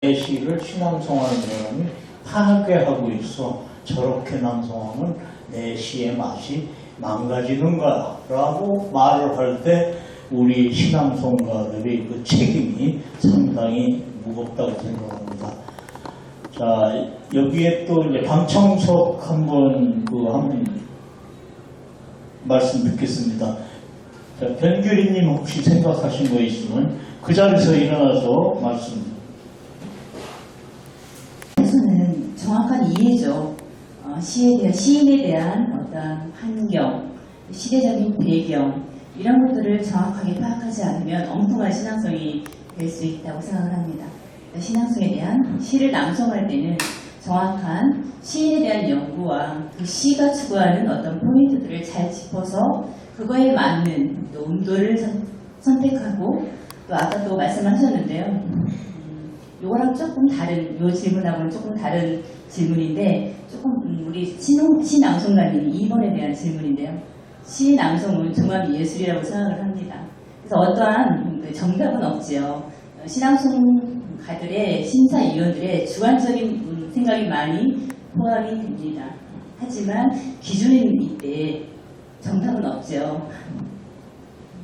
내 시를 시낭송하는 사람이 파괴하고 있어. 저렇게 낭송하면 내 시의 맛이 망가지는가 라고 말을 할 때 우리 시낭송가들의 그 책임이 상당히 무겁다고 생각합니다. 자, 여기에 또 이제 방청석 한번 말씀 듣겠습니다. 자, 변규리님 혹시 생각하신 거 있으면 그 자리에서 일어나서 말씀. 우선은 정확한 이해죠. 시인에 대한 어떤 환경, 시대적인 배경 이런 것들을 정확하게 파악하지 않으면 엉뚱한 신앙성이 될 수 있다고 생각을 합니다. 신앙성에 대한 시를 낭송할 때는 정확한 시인에 대한 연구와 그 시가 추구하는 어떤 포인트들을 잘 짚어서 그거에 맞는 또 음도를 선택하고 또 아까 또 말씀하셨는데요. 요거랑 조금 다른, 요 질문하고는 조금 다른 질문인데, 조금 우리 시낭송가님이 2번에 대한 질문인데요. 시낭송은 종합예술이라고 생각을 합니다. 그래서 어떠한 정답은 없지요. 시낭송가들의 심사위원들의 주관적인 생각이 많이 포함이 됩니다. 하지만 기준은 이때 정답은 없죠.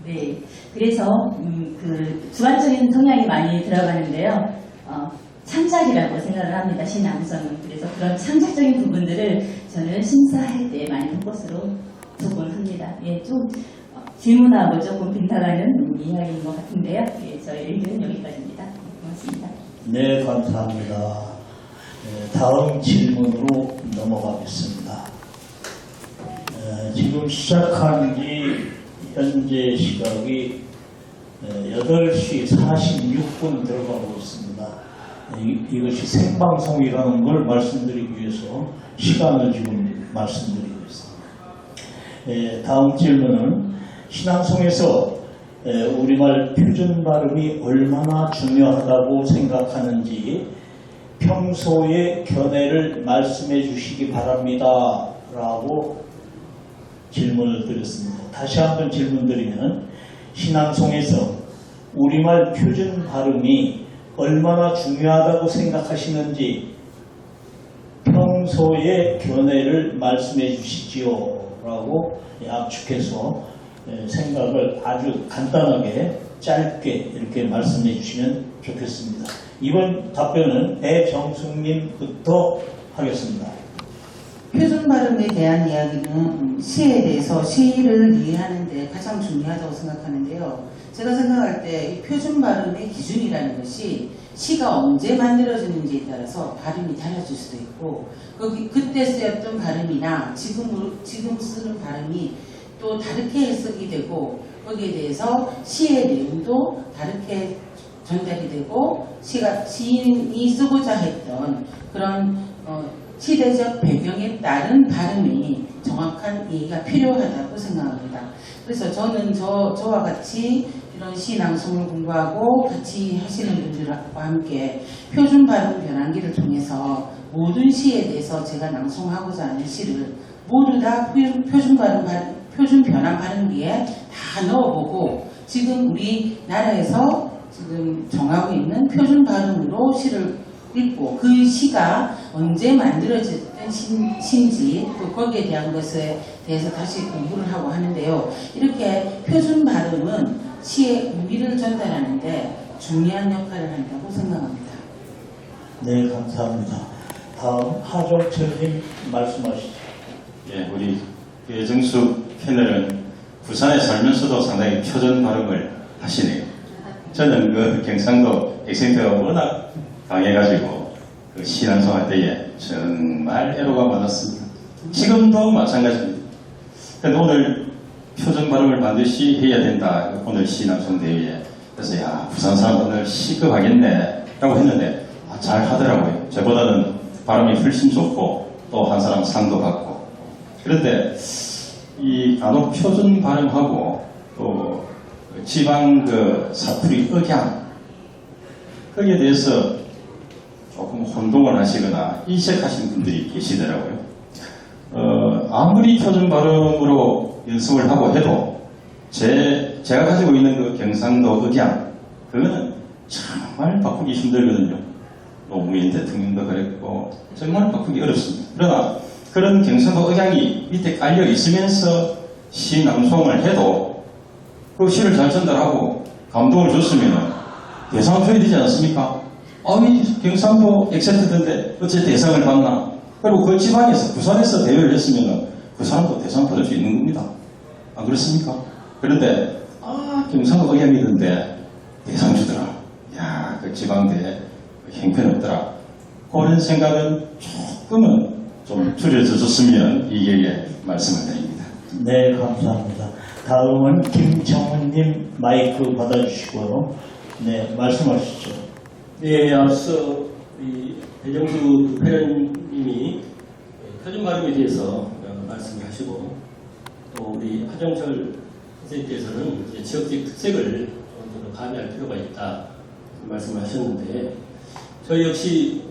네, 그래서 그 주관적인 성향이 많이 들어가는데요. 창작이라고 생각을 합니다. 시낭송은. 그래서 그런 창작적인 부분들을 저는 심사할 때 많이 포커스로 두곤 합니다. 예, 좀 질문하고 조금 빗나가는 이야기인 것 같은데요. 예, 저희 의견은 여기까지입니다. 고맙습니다. 네, 감사합니다. 네, 다음 질문으로 넘어가겠습니다. 지금 시작한 지 현재 시각이 8시 46분 들어가고 있습니다. 이것이 생방송이라는 걸 말씀드리기 위해서 시간을 지금 말씀드리고 있습니다. 다음 질문은 신앙송에서 우리말 표준 발음이 얼마나 중요하다고 생각하는지 평소의 견해를 말씀해 주시기 바랍니다. 라고 질문을 드렸습니다. 다시 한번 질문 드리면 신앙송에서 우리말 표준 발음이 얼마나 중요하다고 생각하시는지 평소의 견해를 말씀해 주시지요 라고 압축해서 생각을 아주 간단하게 짧게 이렇게 말씀해 주시면 좋겠습니다. 이번 답변은 배정숙님부터 하겠습니다. 표준 발음에 대한 이야기는 시에 대해서 시를 이해하는 데 가장 중요하다고 생각하는데요. 제가 생각할 때 이 표준 발음의 기준이라는 것이 시가 언제 만들어지는지에 따라서 발음이 달라질 수도 있고 그때 쓰였던 발음이나 지금 쓰는 발음이 또 다르게 해석이 되고 거기에 대해서 시의 내용도 다르게 전달이 되고 시인이 쓰고자 했던 그런 시대적 배경에 따른 발음이 정확한 이해가 필요하다고 생각합니다. 그래서 저는 저와 같이 이런 시낭송을 공부하고 같이 하시는 분들과 함께 표준 발음 변환기를 통해서 모든 시에 대해서 제가 낭송하고자 하는 시를 모두 다 표준 변환 발음기에 다 넣어보고 지금 우리나라에서 지금 정하고 있는 표준 발음으로 시를 읽고 그 시가 언제 만들어졌던 시인지 또 거기에 대한 것에 대해서 다시 공부를 하고 하는데요. 이렇게 표준 발음은 시의 의미를 전달하는데 중요한 역할을 한다고 생각합니다. 네, 감사합니다. 다음 하정철님 말씀하시죠. 예, 우리 배정숙 캐널은 부산에 살면서도 상당히 표준 발음을 하시네요. 저는 그 경상도 액센트가 워낙 강해가지고 그 시낭송할 때에 정말 애로가 많았습니다. 지금도 마찬가지입니다. 그런데 오늘 표준 발음을 반드시 해야 된다. 오늘 시낭송 대회에. 그래서 야, 부산 사람 오늘 시급하겠네 라고 했는데 잘 하더라고요. 저보다는 발음이 훨씬 좋고 또 한 사람 상도 받고. 그런데 이 간혹 표준 발음하고 또 지방 그 사투리 억양 거기에 대해서 조금 혼동을 하시거나 인식하시는 분들이 계시더라고요. 아무리 표준 발음으로 연습을 하고 해도 제가 가지고 있는 그 경상도 억양 그거는 정말 바꾸기 힘들거든요. 노무현 대통령도 그랬고 정말 바꾸기 어렵습니다. 그러나 그런 경상도 억양이 밑에 깔려 있으면서 시 낭송을 해도 그 시를 잘 전달하고 감동을 줬으면 대상을 줘야 되지 않습니까? 이 경상도 엑센트던데 어째 대상을 받나? 그리고 그 지방에서 부산에서 대회를 했으면 그 사람도 대상 받을 수 있는 겁니다. 안 그렇습니까? 그런데 경상도 억양이던데 대상 주더라. 야, 그 지방대 형편없더라. 그런 생각은 조금은 좀 줄여줬으면 이게 말씀을 드립니다. 네, 감사합니다. 다음은 김정은님 마이크 받아주시고요. 네, 말씀하시죠. 네, 앞서 우리 배정수 회장님이 표준 발음에 대해서 말씀하시고 또 우리 하정철 선생님께서는 이제 지역적 특색을 좀 더 가미할 필요가 있다 말씀을 하셨는데 저희 역시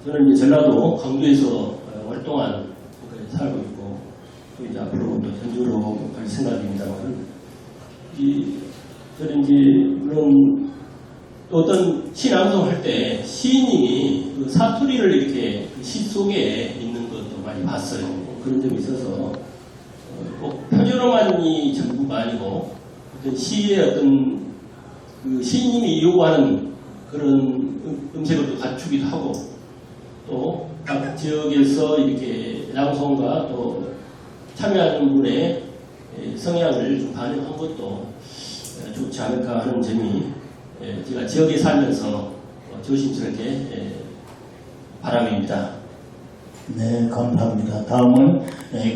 저는 이제 전라도 광주에서 활동한 곳에 살고 있고 또 이제 앞으로 또 현주로 갈 생각입니다만 저는 이제 물론 또 어떤 시 낭송할 때 시인님이 그 사투리를 이렇게 그 시 속에 있는 것도 많이 봤어요. 그런 점이 있어서 꼭 표준어만이 전부가 아니고 어떤 시의 어떤 그 시인님이 요구하는 그런 음색을 또 갖추기도 하고 또 각 지역에서 이렇게 낭송과 또 참여하는 분의 성향을 좀 반영한 것도 좋지 않을까 하는 점이 제가 지역에 살면서 조심스럽게 바람입니다. 네, 감사합니다. 다음은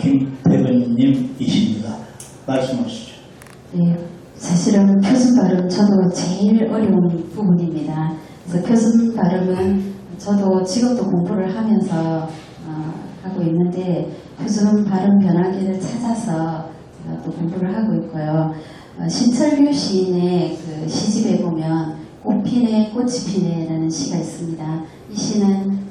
김태근님이십니다. 말씀하시죠. 네, 사실은 표준 발음 저도 제일 어려운 부분입니다. 그래서 표준 발음은 저도 지금도 공부를 하면서 하고 있는데 표준 발음 변화기를 찾아서 제가 또 공부를 하고 있고요. 신철규 시인의 그 시집에 보면 꽃피네 꽃이 피네라는 시가 있습니다. 이 시는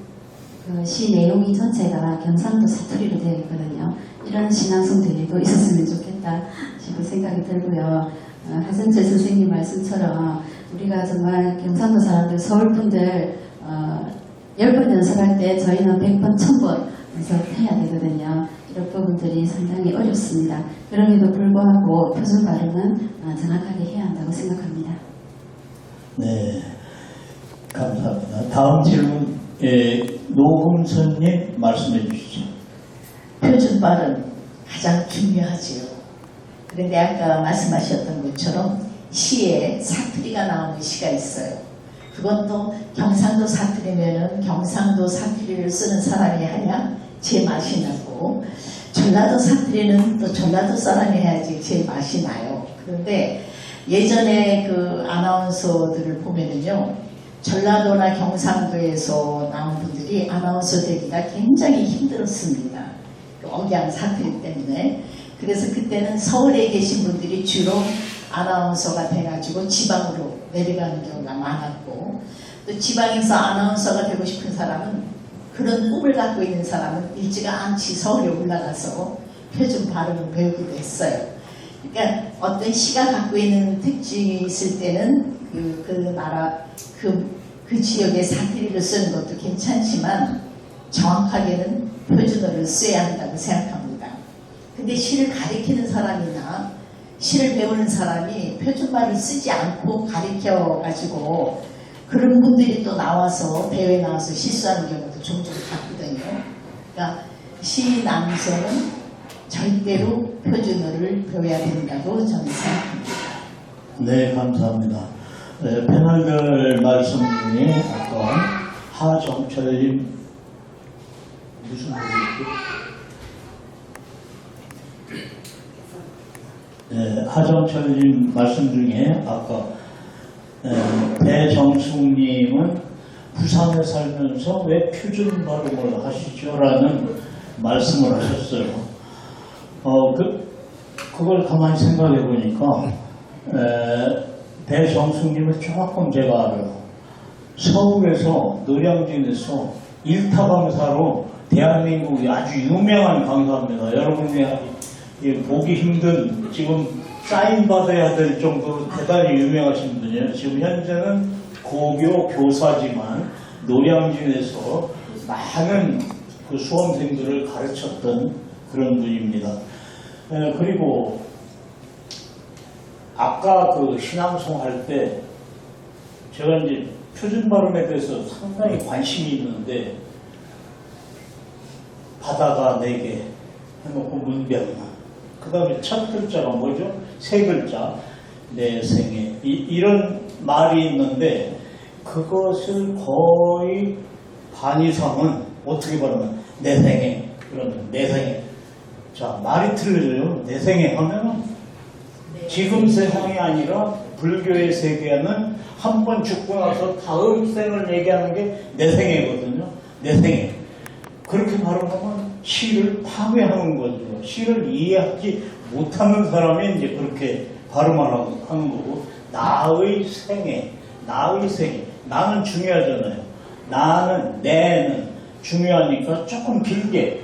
그 시 내용이 전체가 경상도 사투리로 되어 있거든요. 이런 신앙송들도 있었으면 좋겠다 싶은 생각이 들고요. 하정철 선생님 말씀처럼 우리가 정말 경상도 사람들, 서울 분들 10번 연습할 때 저희는 100번, 1000번 연습해야 되거든요. 이런 부분들이 상당히 어렵습니다. 그럼에도 불구하고 표준 발음은 정확하게 해야 한다고 생각합니다. 네, 감사합니다. 다음 질문, 노금선님 말씀해 주시죠. 표준 발음 가장 중요하지요. 그런데 아까 말씀하셨던 것처럼 시에 사투리가 나오는 시가 있어요. 그것도 경상도 사투리면은 경상도 사투리를 쓰는 사람이 해야 제 맛이 나고, 전라도 사투리는 또 전라도 사람이 해야지 제 맛이 나요. 그런데 예전에 그 아나운서들을 보면은요, 전라도나 경상도에서 나온 분들이 아나운서 되기가 굉장히 힘들었습니다. 그 억양 사투리 때문에. 그래서 그때는 서울에 계신 분들이 주로 아나운서가 돼가지고 지방으로 내려가는 경우가 많았고, 또 지방에서 아나운서가 되고 싶은 사람은, 그런 꿈을 갖고 있는 사람은 일찌감치 서울에 올라가서 표준 발음을 배우기도 했어요. 그러니까 어떤 시가 갖고 있는 특징이 있을 때는 그 나라, 그 지역의 사투리를 쓰는 것도 괜찮지만 정확하게는 표준어를 써야 한다고 생각합니다. 근데 시를 가리키는 사람이나 시를 배우는 사람이 표준말을 쓰지 않고 가리켜가지고 그런 분들이 또 나와서 대회에 나와서 실수하는 경우도 종종 봤거든요. 그러니까 시 낭송은 절대로 표준어를 배워야 된다고 저는 생각합니다. 네, 감사합니다. 패널별 말씀 중에 아까 하정철님 무슨 분이죠? 네, 하정철님 말씀 중에 아까 배정숙님은 부산에 살면서 왜 표준 발음을 하시죠? 라는 말씀을 하셨어요. 그걸 가만히 생각해 보니까 배정숙님을 조금 제가 알아요. 서울에서 노량진에서 일타 강사로 대한민국이 아주 유명한 강사입니다. 여러분이 보기 힘든, 지금 사인 받아야 될 정도로 대단히 유명하신 분이에요. 지금 현재는 고교 교사지만 노량진에서 많은 그 수험생들을 가르쳤던 그런 분입니다. 그리고 아까 그 신앙송 할 때 제가 이제 표준 발음에 대해서 상당히 관심이 있는데 바다가 4개 해놓고 문병 그 다음에 첫 글자가 뭐죠? 3글자 내 생에 이런 말이 있는데 그것을 거의 반 이상은 어떻게 발음하면 내 생에 그러면 내 생에 자 말이 틀려져요. 내 생에 하면은 지금 세상이 아니라 불교의 세계는 한 번 죽고 나서 다음 생을 얘기하는 게 내 생애거든요. 내 생애. 그렇게 발음하면 시를 파괴하는 거죠. 시를 이해하지 못하는 사람이 이제 그렇게 발음하는 거고 나의 생애, 나의 생애. 나는 중요하잖아요. 나는, 내는 중요하니까 조금 길게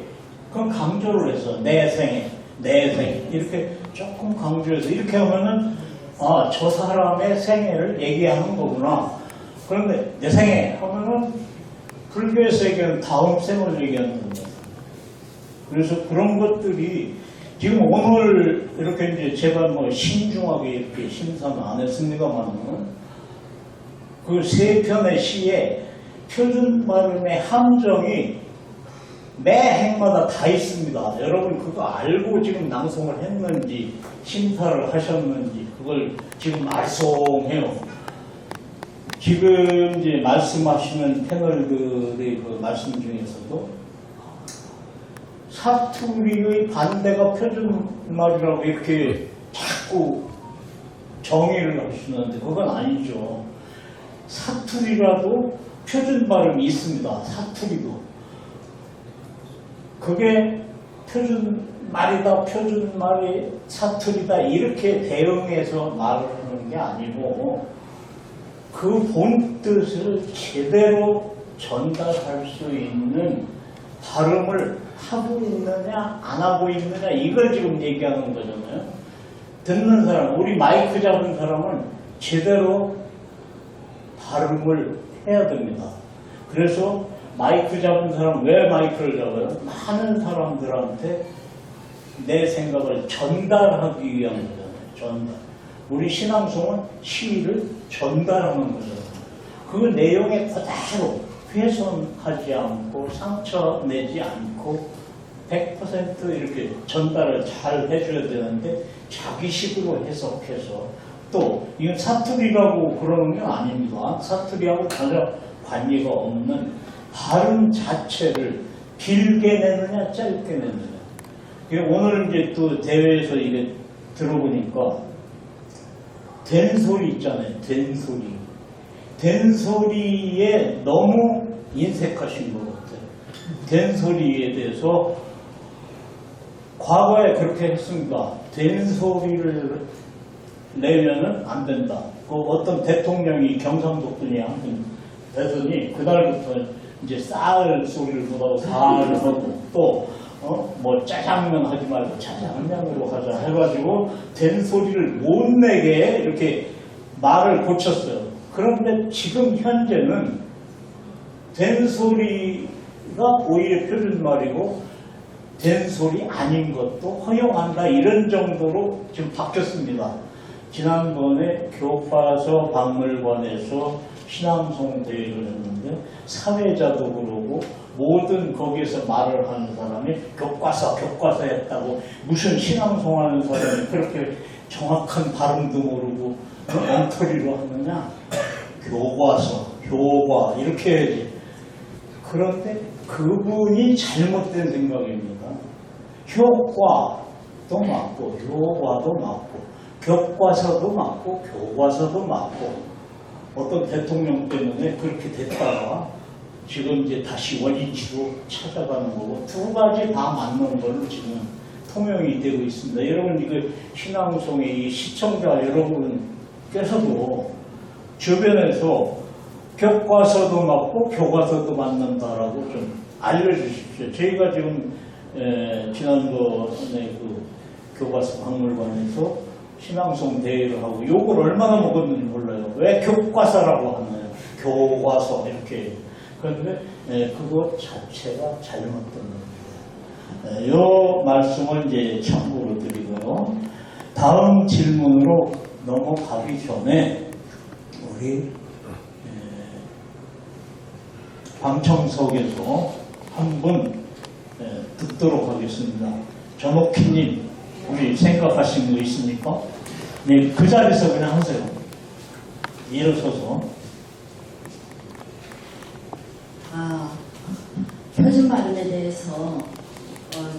그럼 강조를 해서 내 생애, 내 생애 이렇게 조금 강조해서 이렇게 하면은 아, 저 사람의 생애를 얘기하는 거구나. 그런데 내 생애 하면은 불교의 세계는 다음 생을 얘기하는 겁니다. 그래서 그런 것들이 지금 오늘 이렇게 이제 제가 뭐 신중하게 이렇게 심사는 안 했습니다만은 그 3편의 시에 표준 발음의 함정이 매 행마다 다 있습니다. 여러분 그거 알고 지금 낭송을 했는지 심사를 하셨는지 그걸 지금 말송해요. 지금 이제 말씀하시는 패널들의 그 말씀 중에서도 사투리의 반대가 표준말이라고 이렇게 자꾸 정의를 하시는데 그건 아니죠. 사투리라도 표준 발음이 있습니다. 사투리도. 그게 표준말이다, 표준말이 사투리다 이렇게 대응해서 말을 하는 게 아니고 그 본뜻을 제대로 전달할 수 있는 발음을 하고 있느냐 안 하고 있느냐 이걸 지금 얘기하는 거잖아요. 듣는 사람, 우리 마이크 잡은 사람은 제대로 발음을 해야 됩니다. 그래서 마이크 잡은 사람 왜 마이크를 잡아요? 많은 사람들한테 내 생각을 전달하기 위한 거잖아요. 전달. 우리 신앙송은 시를 전달하는 거잖아요. 그 내용에 그대로 훼손하지 않고 상처 내지 않고 100% 이렇게 전달을 잘 해줘야 되는데 자기식으로 해석해서 또 이건 사투리라고 그러는 게 아닙니다. 사투리하고 전혀 관계가 없는 발음 자체를 길게 내느냐 짧게 내느냐. 오늘 이제 또 대회에서 이게 들어보니까 된소리 있잖아요. 된소리. 된소리에 너무 인색하신 것 같아요. 된소리에 대해서 과거에 그렇게 했습니다. 된소리를 내면은 안 된다. 그 어떤 대통령이 경상도 분이 대선이 그날부터 이제 쌀 소리를 못하고 쌀을 하고 또 뭐 짜장면 하지 말고 짜장면으로 하자 해가지고 된 소리를 못 내게 이렇게 말을 고쳤어요. 그런데 지금 현재는 된 소리가 오히려 표준말이고 된 소리 아닌 것도 허용한다 이런 정도로 지금 바뀌었습니다. 지난번에 교과서 박물관에서 신앙송 대회를 했는데 사회자도 그러고 모든 거기에서 말을 하는 사람이 교과서 했다고 무슨 신앙송 하는 사람이 그렇게 정확한 발음도 모르고 엉터리로 하느냐. 교과서, 교과 이렇게 해야지. 그런데 그분이 잘못된 생각입니다. 효과도 맞고 효과도 맞고 교과서도 맞고 교과서도 맞고 어떤 대통령 때문에 그렇게 됐다가 지금 이제 다시 원위치로 찾아가는 거고 두 가지 다 맞는 걸로 지금 통용이 되고 있습니다. 여러분 이거 신앙송의 이 시청자 여러분께서도 주변에서 교과서도 맞고 교과서도 맞는다라고 좀 알려주십시오. 저희가 지금 지난번에 그 교과서 박물관에서 신앙송 대회를 하고 욕을 얼마나 먹었는지 몰라요. 왜 교과서라고 하나요? 교과서 이렇게 그런데 그것 자체가 잘못된 겁니다. 이 말씀을 이제 참고로 드리고요. 다음 질문으로 넘어가기 전에 우리 방청석에서 한 분 듣도록 하겠습니다. 전옥희님, 우리 생각하신 거 있습니까? 네, 그 자리에서 그냥 하세요. 일어서서. 표준 발음에 대해서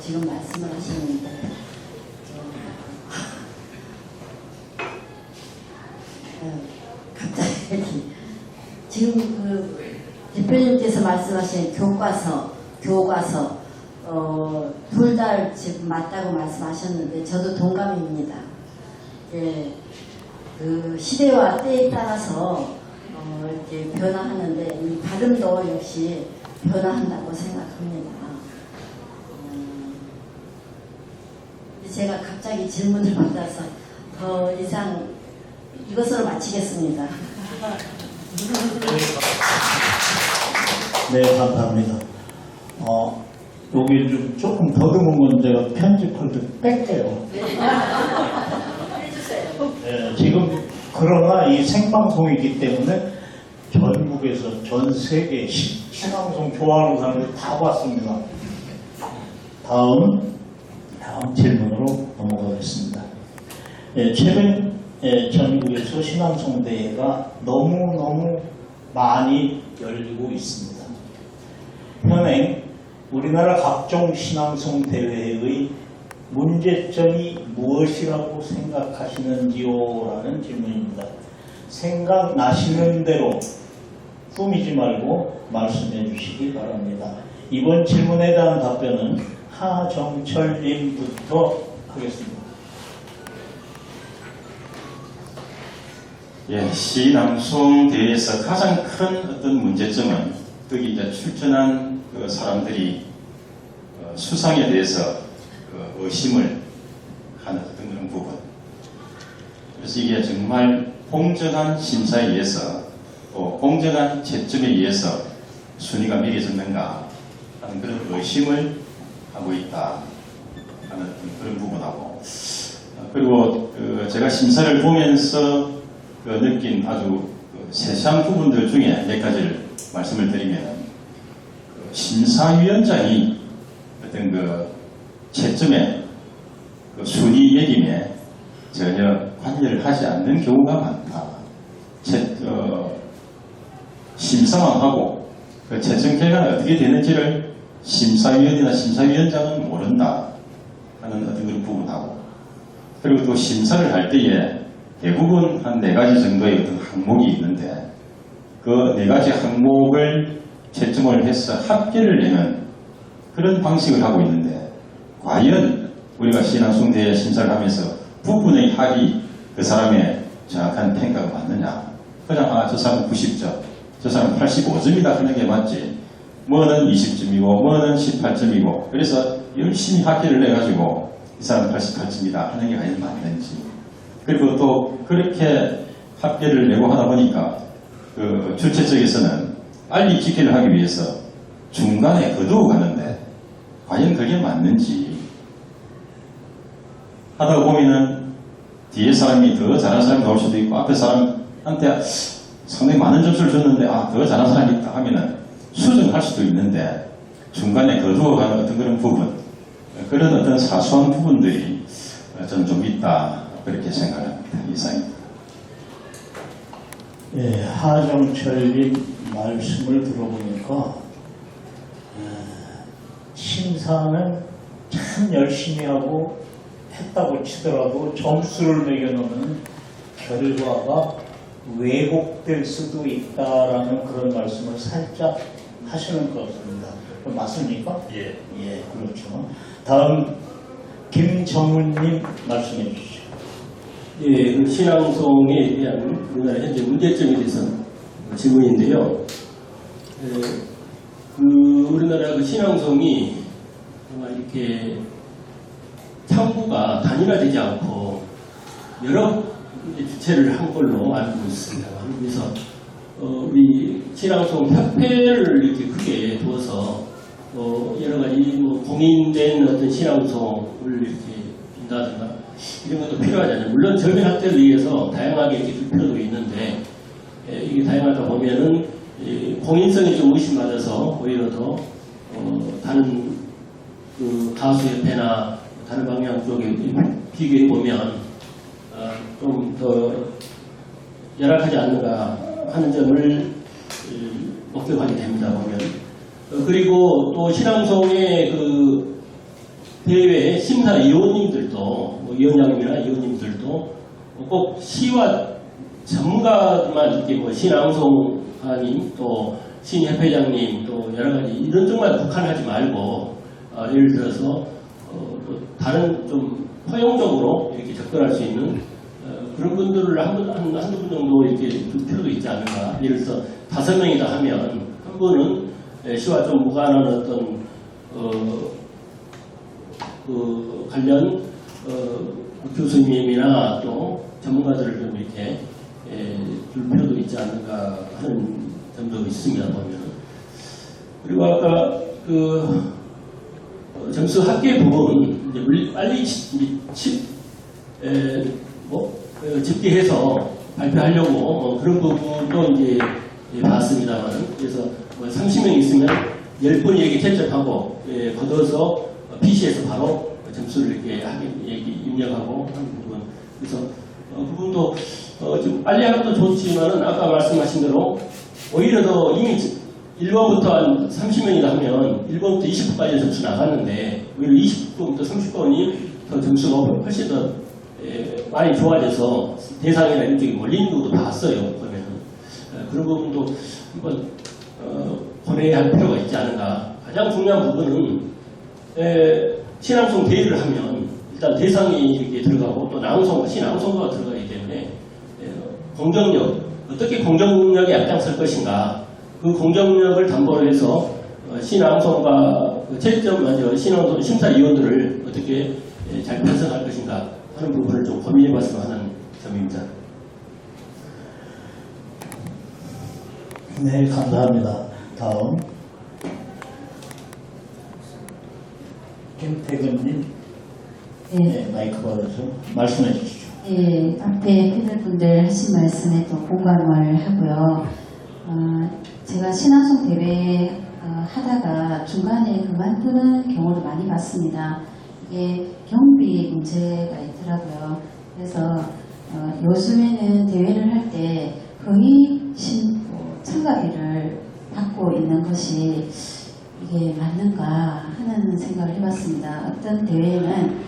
지금 말씀을 하시는데 갑자기 지금 그 대표님께서 말씀하신 교과서 둘 다 지금 맞다고 말씀하셨는데 저도 동감입니다. 예, 그 시대와 때에 따라서 이렇게 변화하는데 이 발음도 역시 변화한다고 생각합니다. 제가 갑자기 질문을 받아서 더 이상 이것으로 마치겠습니다. 네, 감사합니다. 여기 좀 조금 더듬은 건 제가 편집할 때 뺄게요. 네, 지금 그러나 이 생방송이기 때문에 전국에서 전 세계 신앙송 좋아하는 사람들 다 봤습니다. 다음 질문으로 넘어가겠습니다. 최근 전국에서 신앙송 대회가 너무너무 많이 열리고 있습니다. 현행 우리나라 각종 신앙송 대회의 문제점이 무엇이라고 생각하시는지요? 라는 질문입니다. 생각나시는 대로 꾸미지 말고 말씀해 주시기 바랍니다. 이번 질문에 대한 답변은 하정철님부터 하겠습니다. 예, 시낭송 대회에서 가장 큰 어떤 문제점은 거기 이제 출전한 그 사람들이 수상에 대해서 의심을 하는 어떤 그런 부분. 그래서 이게 정말 공정한 심사에 의해서 또 공정한 채점에 의해서 순위가 매겨졌는가 하는 그런 의심을 하고 있다 하는 그런 부분하고, 그리고 제가 심사를 보면서 느낀 아주 세세한 부분들 중에 몇 가지를 말씀을 드리면, 심사위원장이 어떤 채점에 순위 매김에 전혀 관여를 하지 않는 경우가 많다. 심사만 하고 그 채점 결과가 어떻게 되는지를 심사위원이나 심사위원장은 모른다 하는 어떤 그런 부분하고, 그리고 또 심사를 할 때에 대부분 한 4가지 정도의 어떤 항목이 있는데 그 4가지 항목을 채점을 해서 합계를 내는 그런 방식을 하고 있는데, 과연 우리가 신앙송 대회 심사를 하면서 부분의 합이 그 사람의 정확한 평가가 맞느냐, 그냥 저 사람은 90점, 저 사람은 85점이다 하는 게 맞지, 뭐는 20점이고 뭐는 18점이고 그래서 열심히 합계를 내가지고 이 사람은 88점이다 하는 게 과연 맞는지, 그리고 또 그렇게 합계를 내고 하다 보니까 그 주최 측에서는 알리 집계를 하기 위해서 중간에 거두어 가는데 과연 그게 맞는지 하다 보면은 뒤에 사람이 더 잘하는 사람이 나올 수도 있고 앞에 사람한테 상당히 많은 점수를 줬는데 더 잘하는 사람이 있다 하면은 수정할 수도 있는데 중간에 거두어 가는 어떤 그런 부분, 그런 어떤 사소한 부분들이 저는 좀 있다 그렇게 생각합니다. 이상입니다. 예, 하정철님 말씀을 들어보니까 심사는 참 열심히 하고 했다고 치더라도 점수를 매겨놓으면 결과가 왜곡될 수도 있다라는 그런 말씀을 살짝 하시는 것 같습니다. 맞습니까? 예. 예, 그렇죠. 다음 김정훈님 말씀해 주시죠. 예, 그 신앙송에 대한 우리나라 현재 문제점에 대해서 질문인데요. 우리나라 그 신앙송이 정말 이렇게 창구가 단일화되지 않고 여러 주체를 한 걸로 알고 있습니다. 그래서 우리 신앙송 협회를 이렇게 크게 두어서 여러 가지 뭐 공인된 어떤 신앙송을 이렇게 빈다든가 이런 것도 필요하잖아요. 물론 젊은 학대를 위해서 다양하게 이렇게 줄 필요도 있는데 이게 다양하다 보면은 공인성이 좀 의심받아서 오히려 더 다른 그 가수협회나 다른 방향 쪽에 비교해 보면 좀 더 열악하지 않는가 하는 점을 목격하게 됩니다. 보면 그리고 또 신앙송의 그 대회 심사위원님들도 뭐 위원장님이나 위원님들도 꼭 시와 전문가만 이렇게 뭐 신앙송가님 또 신협회장님 또 여러 가지 이런 쪽만 국한하지 말고 예를 들어서 또 다른 좀 포용적으로 이렇게 접근할 수 있는 그런 분들을 한두 분 정도 이렇게 줄 필요도 있지 않은가. 예를 들어서 5명이다 하면 한 분은 시와 좀 무관한 어떤 그 관련 교수님이나 또 전문가들을 좀 이렇게 줄 필요도 있지 않는가 하는 점도 있습니다. 보면 그리고 아까 그 점수 합계 부분 이제 빨리 집계해서 발표하려고 그런 부분도 이제 봤습니다만 그래서 30명 있으면 10분이 이렇게 채점하고 걷어서 PC에서 바로 점수를 이렇게 입력하고 하는 부분. 그래서 그 부분도 좀 빨리 하는 것도 좋지만은 아까 말씀하신 대로 오히려 더 이미 1번부터 한 30명이다 하면 1번부터 20번까지 점수 나갔는데 오히려 20번부터 30번이 더 점수가 훨씬 더 많이 좋아져서 대상이나 이런 쪽에 몰리는 것도 봤어요. 보면은 그런 부분도 한번 고려해야 할 필요가 있지 않은가. 가장 중요한 부분은 신앙송 대회를 하면 일단 대상이 이렇게 들어가고 또 낭송가, 신앙송가가 들어가기 때문에 공정력, 어떻게 공정력에 앞장설 것인가 그 공정력을 담보로 해서 신앙송가 채점 먼저 신앙송 심사위원들을 어떻게 잘 편성할 것인가 하는 부분을 좀 고민해 봤으면 하는 점입니다. 네, 감사합니다. 다음 김태근님, 네, 마이크 받아서 말씀해 주시죠. 예, 앞에 패널분들 하신 말씀에 또 공감을 하고요. 제가 신앙송 대회 하다가 중간에 그만두는 경우를 많이 봤습니다. 이게 경비 문제가 있더라고요. 그래서 요즘에는 대회를 할 때 거의 참가비를 받고 있는 것이 이게 맞는가 하는 생각을 해봤습니다. 어떤 대회는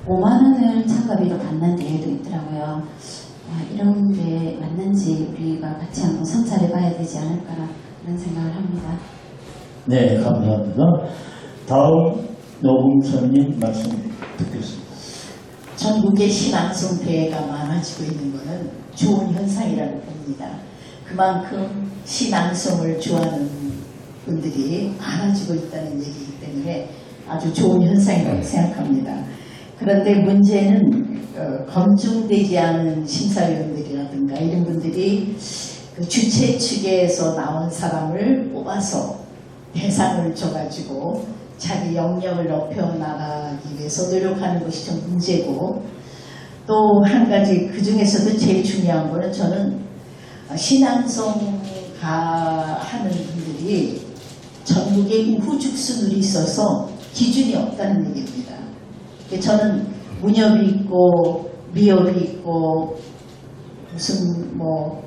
5만 원을 참가비로 받는 대회도 있더라고요. 이런 게 맞는지 우리가 같이 한번 성찰해 봐야 되지 않을까 그런 생각을 합니다. 네, 감사합니다. 다음 노봉선님 말씀 듣겠습니다. 전국의 신앙송 대회가 많아지고 있는 것은 좋은 현상이라고 봅니다. 그만큼 신앙송을 좋아하는 분들이 많아지고 있다는 얘기이기 때문에 아주 좋은 현상이라고 생각합니다. 그런데 문제는 검증되지 않은 심사위원들이라든가 이런 분들이 그 주최 측에서 나온 사람을 뽑아서 대상을 줘가지고 자기 영역을 높여나가기 위해서 노력하는 것이 좀 문제고, 또 한 가지 그 중에서도 제일 중요한 거는 저는 신앙송가 하는 분들이 전국에 우후죽순으로 있어서 기준이 없다는 얘기입니다. 저는 문협이 있고 미협이 있고 무슨 뭐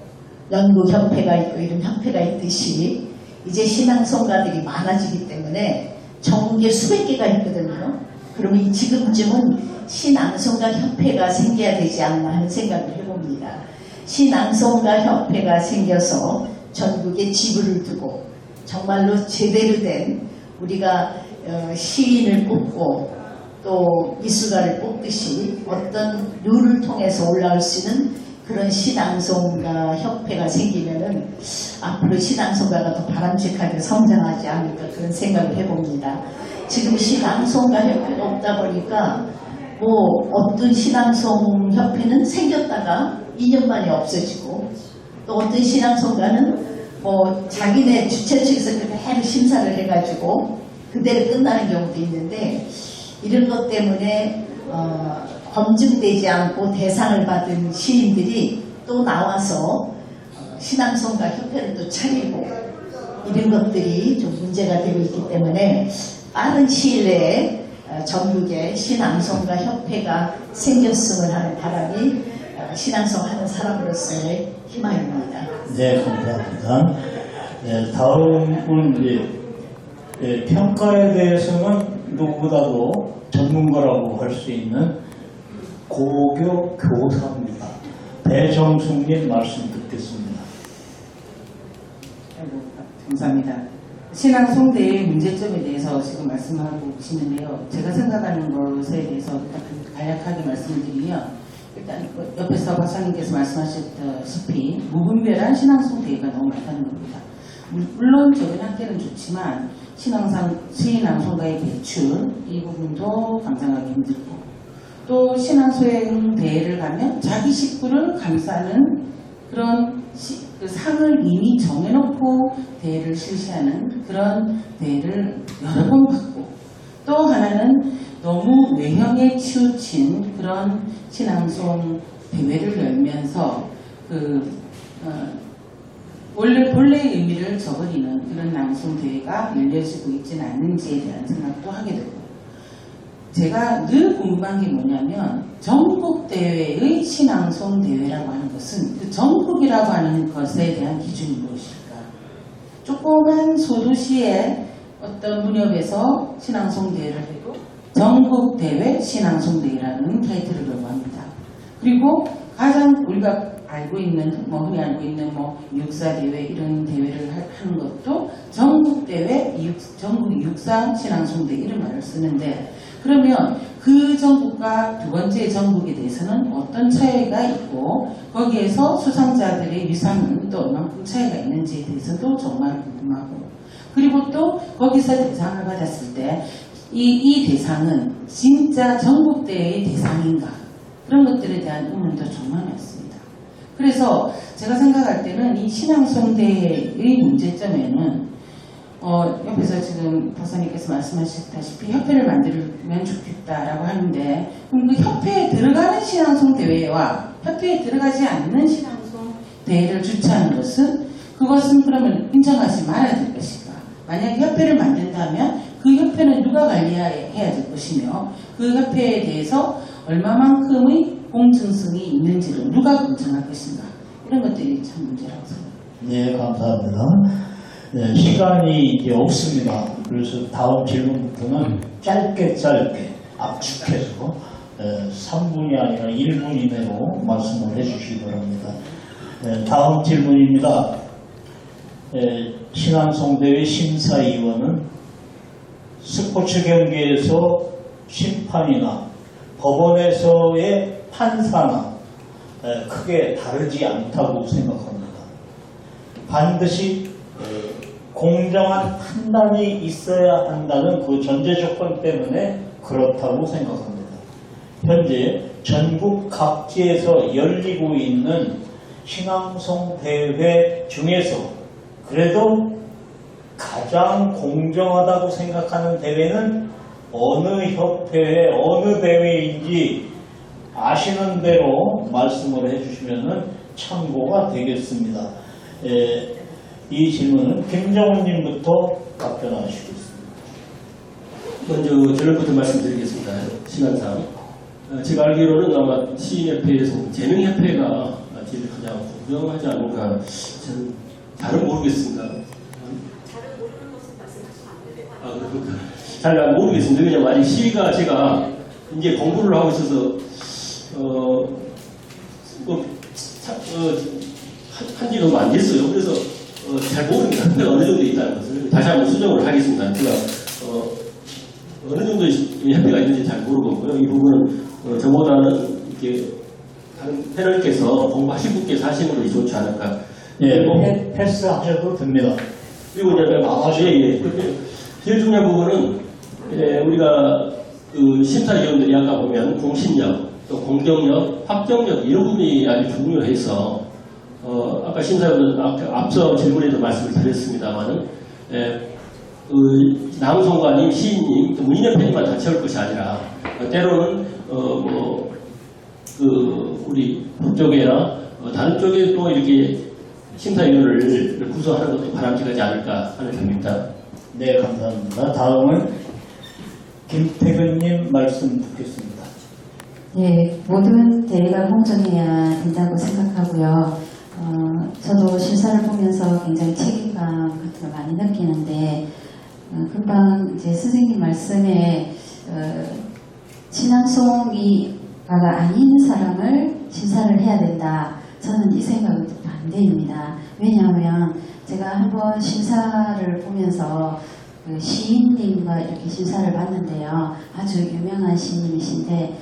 연구협회가 있고 이런 협회가 있듯이 이제 신앙송가들이 많아지기 때문에 전국에 수백 개가 있거든요. 그러면 지금쯤은 신앙송가 협회가 생겨야 되지 않나 하는 생각을 해봅니다. 신앙송가 협회가 생겨서 전국에 지부를 두고 정말로 제대로 된 우리가 시인을 뽑고 또 미술가를 뽑듯이 어떤 룰을 통해서 올라올 수 있는 그런 신앙송가 협회가 생기면은 앞으로 신앙송가가 더 바람직하게 성장하지 않을까 그런 생각을 해봅니다. 지금 신앙송가 협회가 없다 보니까 뭐 어떤 신앙송 협회는 생겼다가 2년 만에 없어지고 또 어떤 신앙송가는 뭐 자기네 주최 측에서 그대로 심사를 해가지고 그대로 끝나는 경우도 있는데 이런 것 때문에 검증되지 않고 대상을 받은 시인들이 또 나와서 신앙송가 협회를 또 차리고 이런 것들이 좀 문제가 되고 있기 때문에 빠른 시일 내에 전국에 신앙송가 협회가 생겼음을 하는 바람이 신앙송 하는 사람으로서의 희망입니다. 네, 감사합니다. 네, 다음은 이제 평가에 대해서는 누구보다도 전문가라고 할 수 있는 고교 교사입니다. 배정숙님 말씀 듣겠습니다. 아이고, 감사합니다. 신앙송대의 문제점에 대해서 지금 말씀하고 계시는데요. 제가 생각하는 것에 대해서 간략하게 말씀을 드리면 일단 옆에서 박사님께서 말씀하셨다시피 무분별한 신앙송대회가 너무 많다는 겁니다. 물론 적은 학교는 좋지만 신앙송가의 배출 이 부분도 감당하기 힘들고 또 신앙소행대회를 가면 자기 식구를 감싸는 그런 그 상을 이미 정해놓고 대회를 실시하는 그런 대회를 여러 번 받고 또 하나는 너무 외형에 치우친 그런 신앙송 대회를 열면서 본래의 의미를 저버리는 그런 낭송 대회가 열려지고 있지는 않는지에 대한 생각도 하게 되고 제가 늘 궁금한 게 뭐냐면 전국대회의 신앙송 대회라고 하는 것은 그 전국이라고 하는 것에 대한 기준이 무엇일까? 조그만 소도시의 어떤 문협에서 신앙송 대회를 해도 전국대회 신앙송대회라는 타이틀을 요구합니다. 그리고 가장 우리가 알고 있는 흔히 알고 있는 육사대회 이런 대회를 하는 것도 전국대회 전국 육사 신앙송대회 이런 말을 쓰는데 그러면 그 전국과 두 번째 전국에 대해서는 어떤 차이가 있고 거기에서 수상자들의 위상은 또 얼마큼 차이가 있는지에 대해서도 정말 궁금하고 그리고 또 거기서 대상을 받았을 때 이 대상은 진짜 전국대회의 대상인가 그런 것들에 대한 의문도 정말 많습니다. 그래서 제가 생각할 때는 이 신앙송대회의 문제점에는 옆에서 지금 박사님께서 말씀하셨다시피 협회를 만들면 좋겠다라고 하는데 그럼 그 협회에 들어가는 신앙송대회와 협회에 들어가지 않는 신앙송대회를 주최하는 그것은 그러면 인정하지 말아야 될 것인가? 만약에 협회를 만든다면 그 협회는 누가 관리해야 될 것이며 그 협회에 대해서 얼마만큼의 공정성이 있는지를 누가 검증할 것인가? 이런 것들이 참 문제라고 생각합니다. 네, 감사합니다. 네, 시간이 이제 없습니다. 그래서 다음 질문부터는 짧게 압축해서 3분이 아니라 1분 이내로 말씀을 해주시기 바랍니다. 네, 다음 질문입니다. 신앙송대회 심사위원은 스포츠 경기에서 심판이나 법원에서의 판사나 크게 다르지 않다고 생각합니다. 반드시 공정한 판단이 있어야 한다는 그 전제 조건 때문에 그렇다고 생각합니다. 현재 전국 각지에서 열리고 있는 신앙송 대회 중에서 그래도 가장 공정하다고 생각하는 대회는 어느 협회의 어느 대회인지 아시는 대로 말씀을 해주시면 참고가 되겠습니다. 이 질문은 김정훈님부터 답변하시겠습니다. 먼저 결론부터 말씀드리겠습니다. 시간상. 제가 알기로는 아마 시인협회에서 재능협회가 제일 가장 공정하지 않은가 저는 잘은 모르겠습니다. 잘은 모르는 것은 말씀하시면 안 되고. 그러니까 잘 모르겠습니다. 왜냐면 아직 시가 제가 이제 공부를 하고 있어서 한 지가 안 됐어요. 그래서 잘 모릅니다. 근데 어느 정도 있다는 것을 다시 한번 수정을 하겠습니다. 제가 어느 정도 협회가 있는지 잘 모르겠고요. 이 부분은 저보다는 이렇게 다른 패널께서 공부하신 분께서 하시는 것이 좋지 않을까. 예, 패스하셔도 됩니다. 그리고 이제 제일 중요한 부분은 우리가 그 심사위원들이 아까 보면 공신력, 또 공정력, 확정력 이런 부분이 아주 중요해서 아까 심사위원은 앞서 질문에도 말씀을 드렸습니다만은, 낭송가님, 시인님, 또 문인의 편의만 다 채울 것이 아니라, 때로는, 우리 북쪽이나 다른 쪽에 또 이렇게 심사위원을 구성하는 것도 바람직하지 않을까 하는 점입니다. 네, 감사합니다. 다음은 김태근님 말씀 듣겠습니다. 예, 모든 대회가 공정해야 된다고 생각하고요. 저도 심사를 보면서 굉장히 책임감 같은 걸 많이 느끼는데, 금방 이제 선생님 말씀에 신앙송이가 아닌 사람을 심사를 해야 된다. 저는 이 생각은 또 반대입니다. 왜냐하면 제가 한번 심사를 보면서 그 시인님과 이렇게 심사를 봤는데요. 아주 유명한 시인님이신데,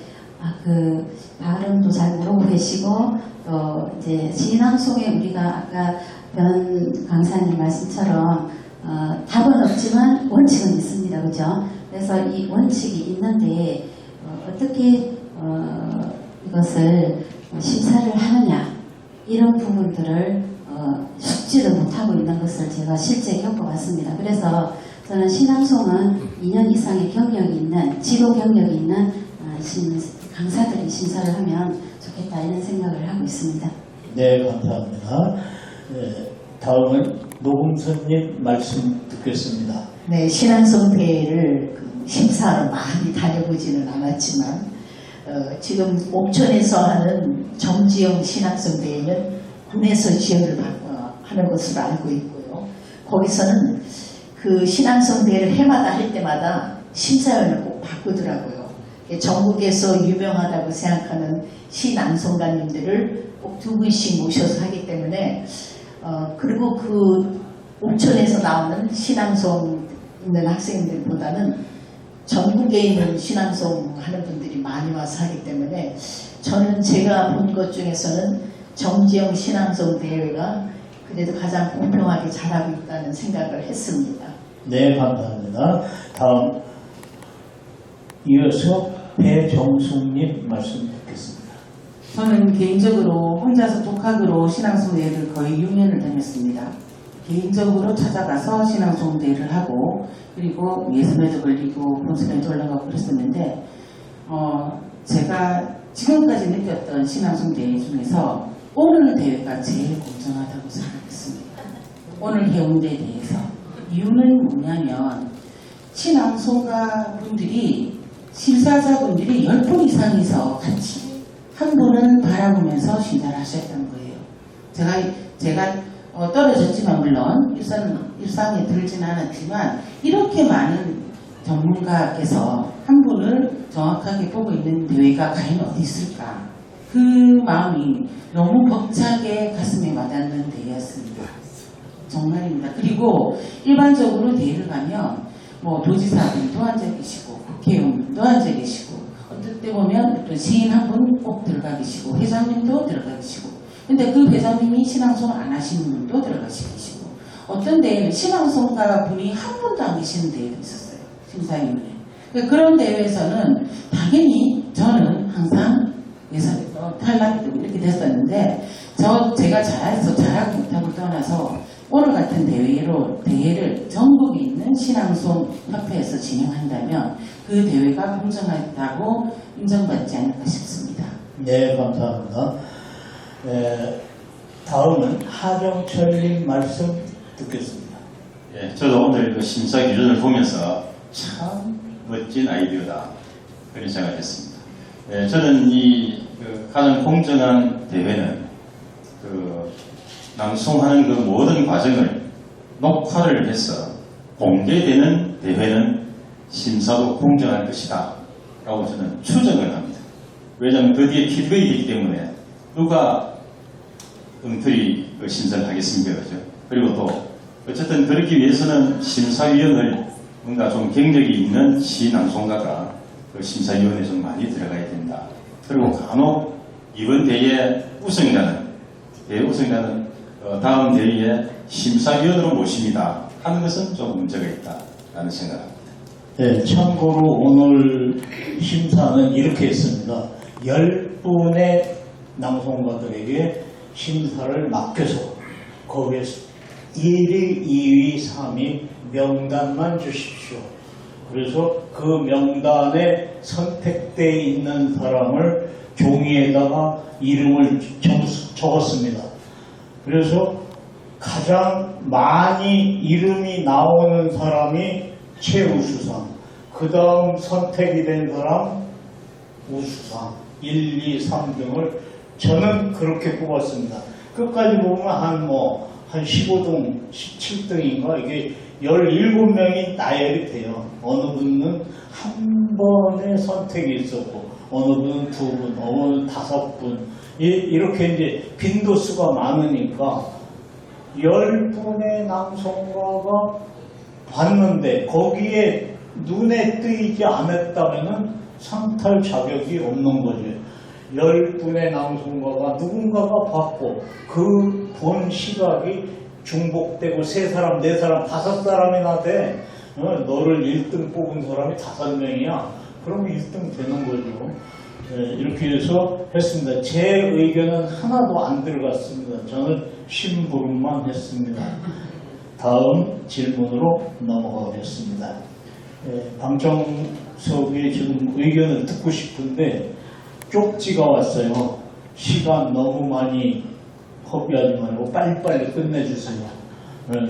그 발음도 잘 모르고 계시고, 또 이제 신앙송에 우리가 아까 변 강사님 말씀처럼 답은 없지만 원칙은 있습니다. 그죠? 그래서 이 원칙이 있는데 어떻게 이것을 심사를 하느냐, 이런 부분들을 숙지를 못하고 있는 것을 제가 실제 겪어봤습니다. 그래서 저는 신앙송은 2년 이상의 경력이 있는, 지도 경력이 있는 강사들이 심사를 하면 좋겠다, 이런 생각을 하고 있습니다. 네, 감사합니다. 네, 다음은 노금선님 말씀 듣겠습니다. 네, 신앙송 대회를 심사하러 많이 다녀보지는 않았지만 지금 옥천에서 하는 정지영 신앙송 대회는 군에서 지원을 하는 것으로 알고 있고요. 거기서는 그 신앙송 대회를 해마다 할 때마다 심사위원을 꼭 바꾸더라고요. 전국에서 유명하다고 생각하는 신앙송가님들을 꼭 2분씩 모셔서 하기 때문에 그리고 그 옥천에서 나오는 신앙송 있는 학생들보다는 전국에 있는 신앙송 하는 분들이 많이 와서 하기 때문에 저는 제가 본 것 중에서는 정지영 신앙송 대회가 그래도 가장 공평하게 잘하고 있다는 생각을 했습니다. 네, 감사합니다. 다음 이어서 배정숙님 말씀 듣겠습니다. 저는 개인적으로 혼자서 독학으로 신앙송대회를 거의 6년을 다녔습니다. 개인적으로 찾아가서 신앙송대회를 하고, 그리고 예선에도 걸리고 본선에도 올라가고 그랬었는데, 제가 지금까지 느꼈던 신앙송대회 중에서 오늘 대회가 제일 공정하다고 생각했습니다. 오늘 해운대 대회에서. 이유는 뭐냐면 신앙송가 분들이, 심사자분들이 10분 이상이서 같이 한 분은 바라보면서 심사를 하셨다는 거예요. 제가 떨어졌지만 물론 일상에 들진 않았지만 이렇게 많은 전문가께서 한 분을 정확하게 보고 있는 대회가 과연 어디 있을까? 그 마음이 너무 벅차게 가슴에 와닿는 대회였습니다. 정말입니다. 그리고 일반적으로 대회를 가면 도지사분도 앉아 계시고 국회의원도 앉아 계시고 어떨 때 보면 또 시인 한 분 꼭 들어가 계시고 회장님도 들어가 계시고, 근데 그 회장님이 신앙송 안 하시는 분도 들어가 계시고, 어떤 데에는 신앙송가 분이 한 분도 안 계시는 데에도 있었어요. 심사위원회. 그런 대회에서는 당연히 저는 항상 예선에서 탈락이 이렇게 됐었는데, 제가 잘하고 못하고 떠나서 오늘 같은 대회를 전국에 있는 신앙송 협회에서 진행한다면 그 대회가 공정하다고 인정받지 않을까 싶습니다. 네, 감사합니다. 다음은 하정철님 말씀 듣겠습니다. 예, 저도 오늘 그 심사 기준을 보면서 참 멋진 아이디어다, 그런 생각을 했습니다. 예, 저는 가장 공정한 대회는 낭송하는 그 모든 과정을 녹화를 해서 공개되는 대회는 심사도 공정할 것이다 라고 저는 추정을 합니다. 왜냐하면 그 뒤에 필거이 되기 때문에 누가 엉터리 심사를 하겠습니까? 그죠? 그리고 또 어쨌든 그렇기 위해서는 심사위원을 뭔가 좀 경력이 있는 시낭송가가 그 심사위원회에 좀 많이 들어가야 된다. 그리고 간혹 이번 대회 우승자는 다음 대회에 심사위원으로 모십니다 하는 것은 좀 문제가 있다라는 생각합니다. 네, 참고로 오늘 심사는 이렇게 했습니다. 10분의 낭송가들에게 심사를 맡겨서 거기에서 1위, 2위, 3위 명단만 주십시오. 그래서 그 명단에 선택되어 있는 사람을 종이에다가 이름을 적었습니다. 그래서 가장 많이 이름이 나오는 사람이 최우수상, 그 다음 선택이 된 사람 우수상, 1, 2, 3등을 저는 그렇게 뽑았습니다. 끝까지 보면 한 15등, 17등인가 이게 17명이 나열이 돼요. 어느 분은 한 번의 선택이 있었고, 어느 분은 2분, 어느 분은 5분. 이렇게 이제 빈도수가 많으니까 10분의 낭송가가 봤는데 거기에 눈에 띄지 않았다면은 상탈 자격이 없는 거죠. 10분의 낭송가가 누군가가 봤고 그 본 시각이 중복되고 3사람, 4사람, 5사람이나 돼. 너를 1등 뽑은 사람이 5명이야. 그러면 1등 되는 거죠. 이렇게 해서 했습니다. 제 의견은 하나도 안 들어갔습니다. 저는 심부름만 했습니다. 다음 질문으로 넘어가겠습니다. 방청석에 지금 의견을 듣고 싶은데 쪽지가 왔어요. 시간 너무 많이 허비하지 말고 빨리빨리 끝내주세요.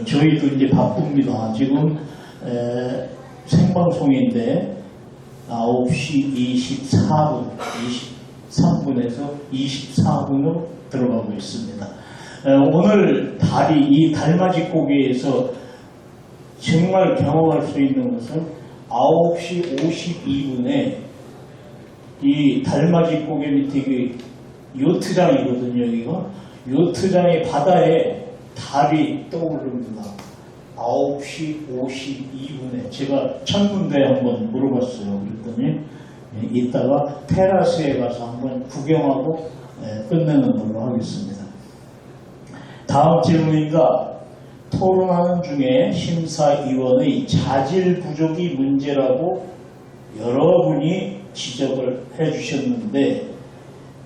저희도 이제 바쁩니다. 지금 생방송인데 9시 24분, 23분에서 24분으로 들어가고 있습니다. 오늘 이 달맞이 고개에서 정말 경험할 수 있는 것은 9시 52분에 이 달맞이 고개 밑에 요트장이거든요. 여기가 요트장의 바다에 달이 떠오릅니다. 9시 52분에 제가 천문대에 한번 물어봤어요. 그랬더니 이따가 테라스에 가서 한번 구경하고 끝내는 걸로 하겠습니다. 다음 질문입니다. 토론하는 중에 심사위원의 자질 부족이 문제라고 여러분이 지적을 해주셨는데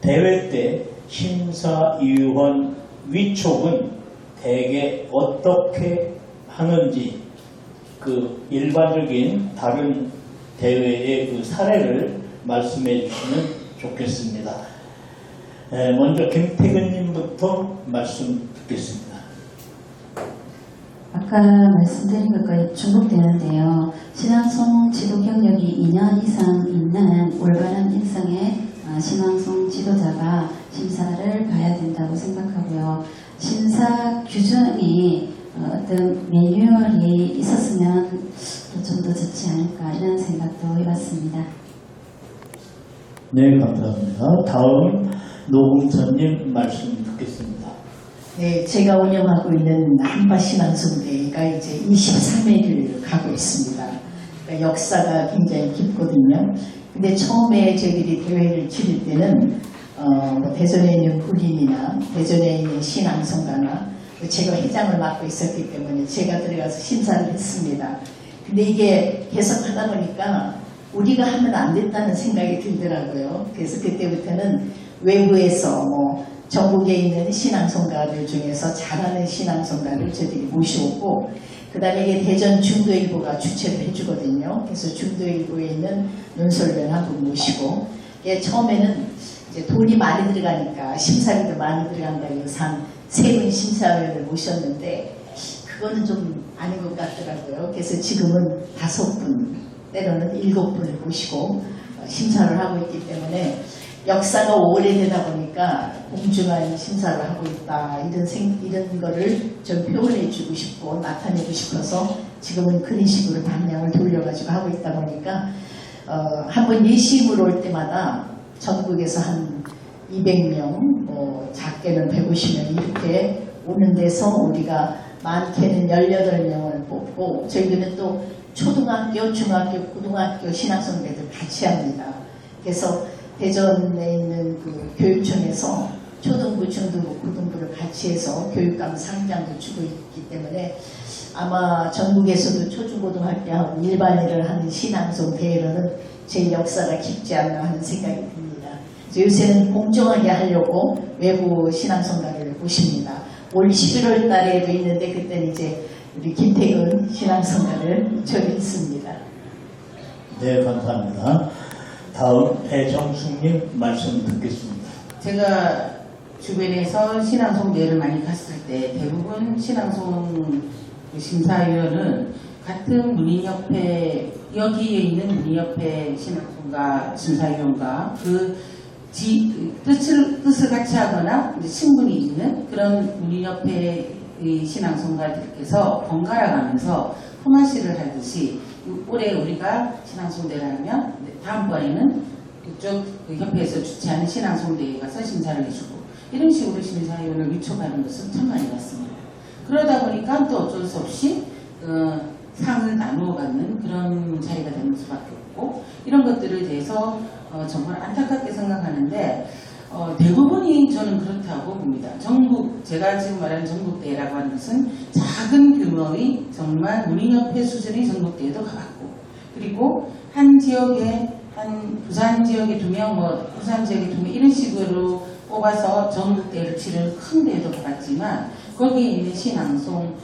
대회 때 심사위원 위촉은 대개 어떻게 하는지 그 일반적인 다른 대회의 그 사례를 말씀해 주시면 좋겠습니다. 먼저 김태근님부터 말씀 듣겠습니다. 아까 말씀드린 것과 중복되는데요. 신앙송 지도 경력이 2년 이상 있는 올바른 인성의 신앙송 지도자가 심사를 봐야 된다고 생각하고요. 심사 규정이 어떤 매뉴얼이 있었으면 좀 더 좋지 않을까 이런 생각도 해봤습니다. 네, 감사합니다. 다음 노홍선님 말씀 듣겠습니다. 네, 제가 운영하고 있는 한바신앙송대회가 이제 23회를 가고 있습니다. 그러니까 역사가 굉장히 깊거든요. 근데 처음에 저희들이 대회를 치를 때는 대전에 있는 불인이나 대전에 있는 신앙송가나 제가 회장을 맡고 있었기 때문에 제가 들어가서 심사를 했습니다. 근데 이게 계속 하다 보니까 우리가 하면 안 됐다는 생각이 들더라고요. 그래서 그때부터는 외부에서 전국에 있는 신앙송가들 중에서 잘하는 신앙송가를 저희들이 모셔오고 그 다음에 이게 대전 중도일보가 주최를 해주거든요. 그래서 중도일보에 있는 논설위원하고 모시고 처음에는 이제 돈이 많이 들어가니까 심사비도 많이 들어간다고 해서 한 3분 심사위원을 모셨는데 그거는 좀 아닌 것 같더라고요. 그래서 지금은 5분 때로는 7분을 모시고 심사를 하고 있기 때문에 역사가 오래되다 보니까 공정한 심사를 하고 있다 이런 거를 좀 표현해 주고 싶고 나타내고 싶어서 지금은 그런 식으로 방향을 돌려가지고 하고 있다 보니까 한번 예심으로 올 때마다 전국에서 한 200명 작게는 150명 이렇게 오는 데서 우리가 많게는 18명을 뽑고 저희들은 또 초등학교, 중학교, 고등학교 신앙송대들 같이 합니다. 그래서 대전에 있는 그 교육청에서 초등부, 중등부, 고등부를 같이 해서 교육감 상장도 주고 있기 때문에 아마 전국에서도 초중고등학교하고 일반인을 하는 신앙송 대회로는 제 역사가 깊지 않나 하는 생각이 듭니다. 요새는 공정하게 하려고 외부 신앙송가를 모십니다. 올 11월 달에도 있는데 그때는 이제 우리 김태근 신앙송가를 초대했습니다. 네, 감사합니다. 다음 배정숙님 말씀 듣겠습니다. 제가 주변에서 신앙송대회를 많이 갔을 때 대부분 신앙송 심사위원은 같은 문인협회, 여기에 있는 문인협회 신앙송가 심사위원과 그 뜻을 같이 하거나 이제 친분이 있는 그런 문인협회의 신앙송가들께서 번갈아 가면서 품앗이를 하듯이 올해 우리가 신앙송대를 하면 다음번에는 그쪽 그 협회에서 주최하는 신앙송대회에 가서 심사를 해주고 이런 식으로 심사위원을 위촉하는 것은 참 많이 봤습니다. 그러다 보니까 또 어쩔 수 없이 상을 나누어 갖는 그런 자리가 되는 수밖에 없고 이런 것들에 대해서 정말 안타깝게 생각하는데 대부분이 저는 그렇다고 봅니다. 제가 지금 말하는 전국대회라고 하는 것은 작은 규모의 정말 문인협회 수준의 전국대회도 가봤고 그리고 한 지역에 부산 지역에 2명, 부산 지역에 2명 이런 식으로 뽑아서 전국대회를 치르는 큰 대회도 가봤지만 거기에 있는 신앙송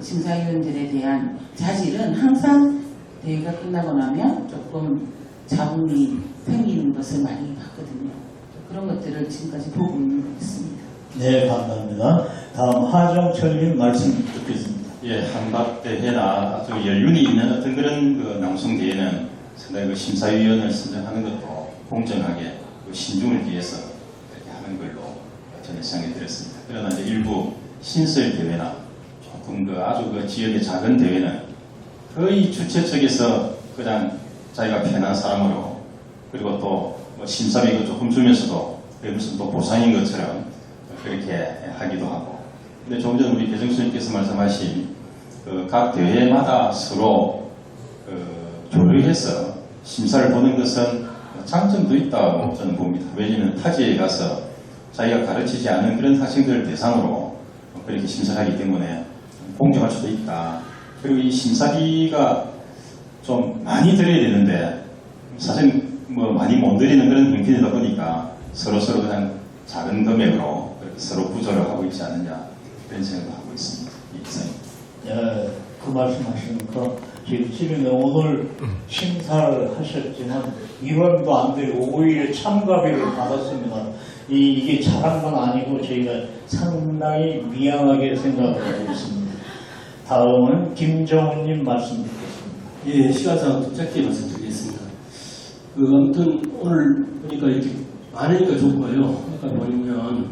심사위원들에 대한 자질은 항상 대회가 끝나고 나면 조금 자본이 생기는 것을 많이 봤거든요. 그런 것들을 지금까지 보고 있는 것 같습니다. 네, 감사합니다. 다음 하정철님 말씀 듣겠습니다. 예, 한박대회나 아주 연륜이 있는 어떤 그런 그 낭송대회는 상당히 그 심사위원을 선정하는 것도 공정하게 그 신중을 기해서 이렇게 하는 걸로 저는 생각이 들었습니다. 그러나 이제 일부 신설대회나 조금 그 아주 그 지역의 작은 대회는 거의 주최 측에서 그냥 자기가 편한 사람으로 그리고 또 뭐 심사비가 조금 주면서도 그게 무슨 또 보상인 것처럼 그렇게 하기도 하고 근데 조금 전 우리 배정수님께서 말씀하신 그 각 대회마다 서로 교류해서 심사를 보는 것은 장점도 있다고 저는 봅니다. 왜냐하면 타지에 가서 자기가 가르치지 않은 그런 학생들을 대상으로 그렇게 심사를 하기 때문에 공정할 수도 있다. 그리고 이 심사비가 좀 많이 들어야 되는데 사실 뭐 많이 못 드리는 그런 형편이다 보니까 서로 그냥 작은 금액으로 서로 구조를 하고 있지 않느냐 그런 생각을 하고 있습니다. 예, 그 말씀하시니까 지금 오늘 심사를 하셨지만 일원도 안 되고 오히려 참가비를 받았습니다. 이게 잘한 건 아니고 저희가 상당히 미안하게 생각을 하고 있습니다. 다음은 김정훈님 말씀 듣겠습니다. 예, 시간상 좀 짧게 말씀드리겠습니다. 아무튼 오늘 보니까 이렇게 많으니까 좋고요. 그러니까 뭐냐면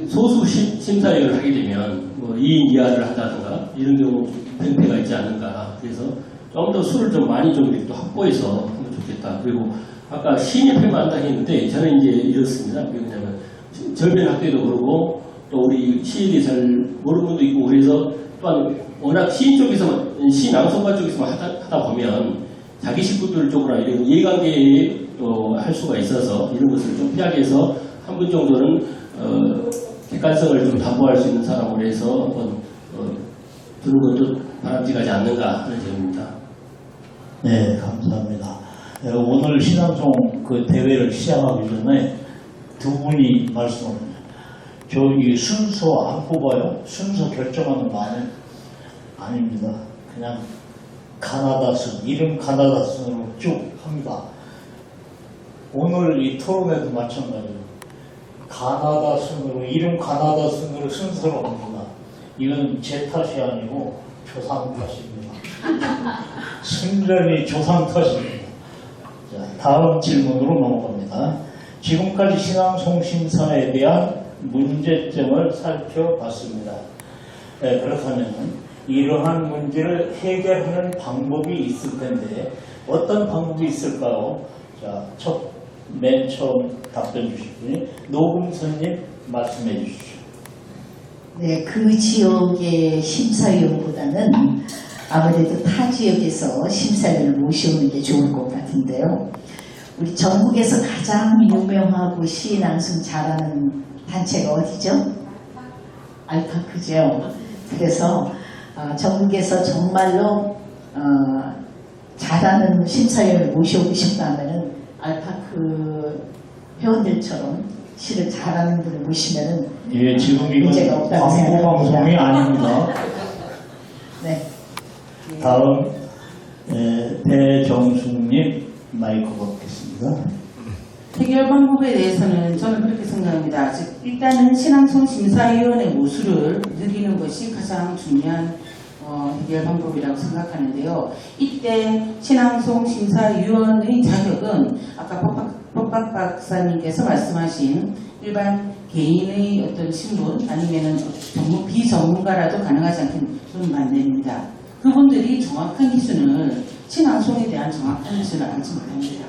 소수 심사위원을 하게 되면 뭐 2인 이하를 한다든가 이런 경우 팽패가 있지 않는가. 그래서 좀 더 수를 좀 많이 좀 이렇게 또 확보해서 하면 좋겠다. 그리고 아까 시인협회만 한다 했는데 저는 이제 이렇습니다. 왜냐면 절변 학교도 그러고 또 우리 시에 대해 잘 모르는 분도 있고 그래서 또한 워낙 시인 쪽에서만 시 낭송가 쪽에서만 하다 보면 자기 식구들 쪽으로 이런 이해관계 할 수가 있어서 이런 것을 좀 피하게 해서 한 분 정도는 객관성을 좀 담보할 수 있는 사람으로 해서 한번 두는 것도 바람직하지 않는가 하는 점입니다. 네, 감사합니다. 오늘 신앙송 그 대회를 시작하기 전에 두 분이 말씀하셨네요. 저기 순서 안 뽑아요? 순서 결정하는 거 아닙니다. 그냥 가나다순, 이름 가나다순으로 쭉 합니다. 오늘 이 토론회도 마찬가지예요. 가나다순으로, 이름 가나다순으로 순서로 합니다. 이건 제 탓이 아니고 조상 탓입니다. 순전히 조상 탓입니다. 자, 다음 질문으로 넘어갑니다. 지금까지 신앙송 심사에 대한 문제점을 살펴봤습니다. 그렇다면 이러한 문제를 해결하는 방법이 있을 텐데 어떤 방법이 있을까요? 자, 맨 처음 답변 주실 분이 노금선님 말씀해 주시죠. 네, 그 지역의 심사위원보다는 아무래도 타 지역에서 심사위원을 모셔오는 게 좋을 것 같은데요. 우리 전국에서 가장 유명하고 시 낭송 잘하는 단체가 어디죠? 알파크죠. 그래서 전국에서 정말로 잘하는 심사위원을 모셔오고 싶다면은 알파크 회원들처럼 시를 잘하는 분을 모시면은 예, 지금 문제가 이건 없다고 광고 생각합니다. 방송이 아닙니다. 네. 다음 배정숙님 마이크 받겠습니다. 해결 방법에 대해서는 저는 그렇게 생각합니다. 즉 일단은 신앙송 심사위원회 모수를 늘리는 것이 가장 중요한 해결 방법이라고 생각하는데요. 이때 신앙송 심사위원의 자격은 아까 법학 박사님께서 말씀하신 일반 개인의 어떤 신분 아니면은 비전문가라도 가능하지 않긴 저는 반대입니다. 그분들이 정확한 기준을 신앙송에 대한 정확한 기준을 알지 못합니다.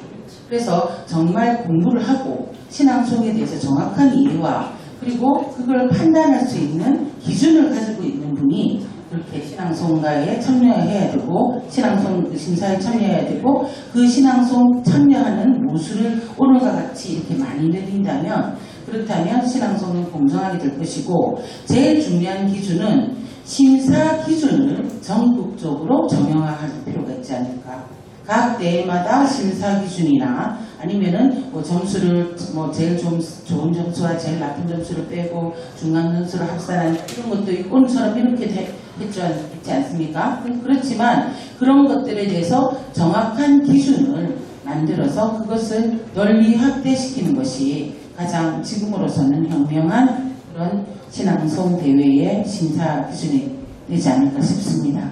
그래서 정말 공부를 하고 신앙송에 대해서 정확한 이해와 그리고 그걸 판단할 수 있는 기준을 가지고 있는 분이 그렇게 신앙송가에 참여해야 되고 신앙송 심사에 참여해야 되고 그 신앙송 참여하는 모수를 오늘과 같이 이렇게 많이 늘린다면 그렇다면 신앙송은 공정하게 될 것이고 제일 중요한 기준은 심사 기준을 전국적으로 정형화할 필요가 있지 않을까. 각 대회마다 심사 기준이나 아니면은 뭐 점수를 뭐 제일 좋은 점수와 제일 나쁜 점수를 빼고 중간 점수를 합산한 이런 것도 있고 오늘처럼 이렇게 했지 않습니까? 그렇지만 그런 것들에 대해서 정확한 기준을 만들어서 그것을 널리 확대시키는 것이 가장 지금으로서는 현명한 그런 신앙송 대회의 심사 기준이 되지 않을까 싶습니다.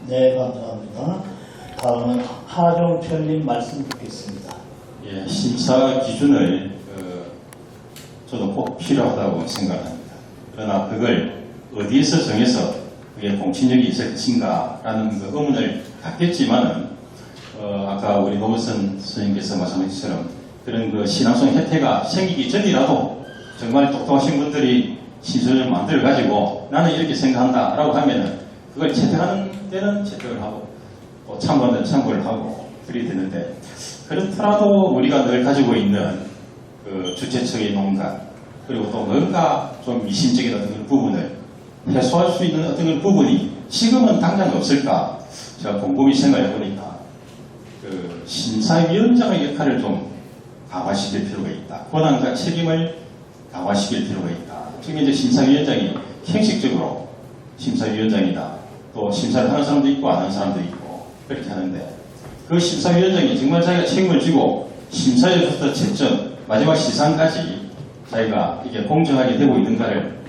네, 감사합니다. 다음은 하정철님 말씀 듣겠습니다. 예, 심사 기준을 저도 꼭 필요하다고 생각합니다. 그러나 그걸 어디에서 정해서 그게 공신력이 있을 것인가라는 그 의문을 갖겠지만은 아까 우리 노무선 선생님께서 말씀하신 것처럼 그런 그 신앙송 혜태가 생기기 전이라도 정말 똑똑하신 분들이 시설을 만들어 가지고 나는 이렇게 생각한다라고 하면은 그걸 채택하는 데는 채택을 하고 또 참고하는 데는 참고를 하고 그렇게 되는데 그렇더라도 우리가 늘 가지고 있는 그 주체적인 농간 그리고 또 뭔가 좀 미심적인 어떤 부분을 해소할 수 있는 어떤 부분이 지금은 당장 없을까 제가 곰곰이 생각해 보니까 그 심사위원장의 역할을 좀 강화시킬 필요가 있다. 권한과 책임을 강화시킬 필요가 있다. 지금 이제 심사위원장이 형식적으로 심사위원장이다. 또 심사를 하는 사람도 있고 안 하는 사람도 있고 그렇게 하는데 그 심사위원장이 정말 자기가 책임을 지고 심사에서부터 채점 마지막 시상까지 자기가 이게 공정하게 되고 있는가를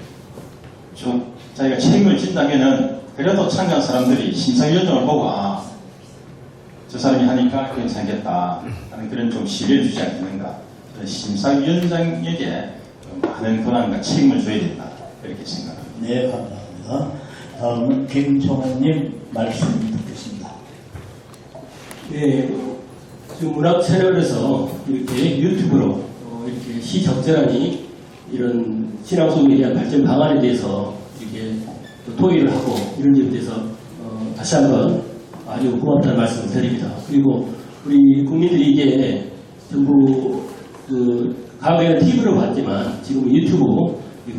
좀 자기가 책임을 진다면은 그래도 참가한 사람들이 심사위원장을 보고 저 사람이 하니까 괜찮겠다 하는 그런 좀 신뢰를 주지 않겠는가. 심사위원장에게 많은 권한과 책임을 줘야 된다. 그렇게 생각합니다. 네, 감사합니다. 다음은 김정호님 말씀 듣겠습니다. 네, 지금 문학 채널에서 이렇게 유튜브로 이렇게 시적절하니 이런 신앙송에 대한 발전 방안에 대해서 이렇게 또 토의를 하고 이런 점에 대해서 다시 한번 아주 고맙다는 말씀을 드립니다. 그리고 우리 국민들이 이게 전부 과거에는 TV로 봤지만 지금 유튜브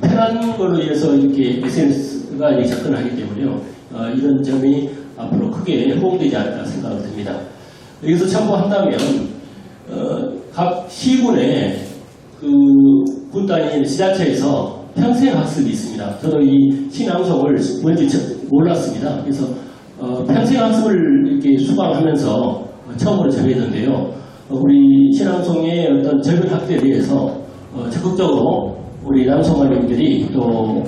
편한 걸로 인해서 이렇게 SNS가 접근하기 때문에요. 이런 점이 앞으로 크게 호응되지 않을까 생각을 듭니다. 여기서 참고한다면 각 시군의 그 군단위 지자체에서 평생학습이 있습니다. 저도 이 신앙송을 뭔지 몰랐습니다. 그래서 평생학습을 이렇게 수강하면서 처음으로 접했는데요. 우리 신앙송의 어떤 젊은 학대에 대해서 적극적으로 우리 남성관님들이 또